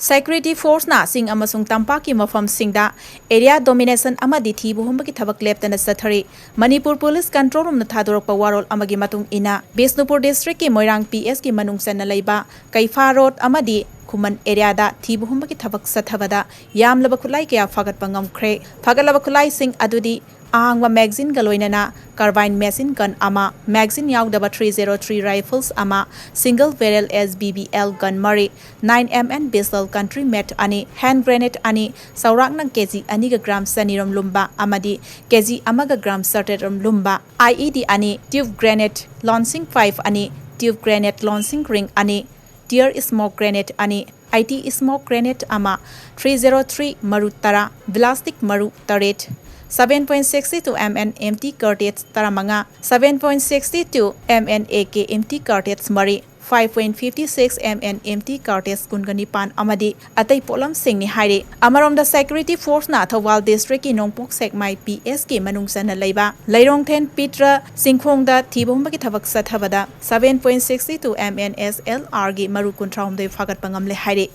Security Force na Sing Amasung Tampakki Mafam Singda Area Domination Amadi Thiba Humbagi Thabak Leptanachathari Manipur Police Control Room na Thadorokpa Warol amagi matung ina Bisnupur District ki Moirang PS ki manung sanna leiba Kaifa Road Amadi Kuman area da Thiba Humbagi Thabak sathabada yamlaba khulai kaya fagatpa ngamkhre fagalaba khulai sing adudi Ahangwa magazine galoinana carbine machine gun ama magazine yaudaba 303 rifles ama single barrel SBBL gun mari 9mm pistol country made ani hand grenade ani sauraknang kg aniga gram saniram lumba amadi kg amaga gram sarteram lumba IED ani tube grenade launching 5 ani tube grenade launching ring ani tear smoke grenade ani IT smoke grenade ama 303 maru tara plastic maru taret 7.62 mn empty cartridge taramanga 7.62 mn AK empty cartridge mari 5.56 mn empty cartridge kunganipan amadi atai polam singni haire amarom the security force na Thawal district ki nongpok sekmai PS ki manungsana leiba leirong then pitra singkhong da Thiba Humbagi Thabak sathabada 7.62 mn SLR gi maru kuntraum de fagat pangam le haire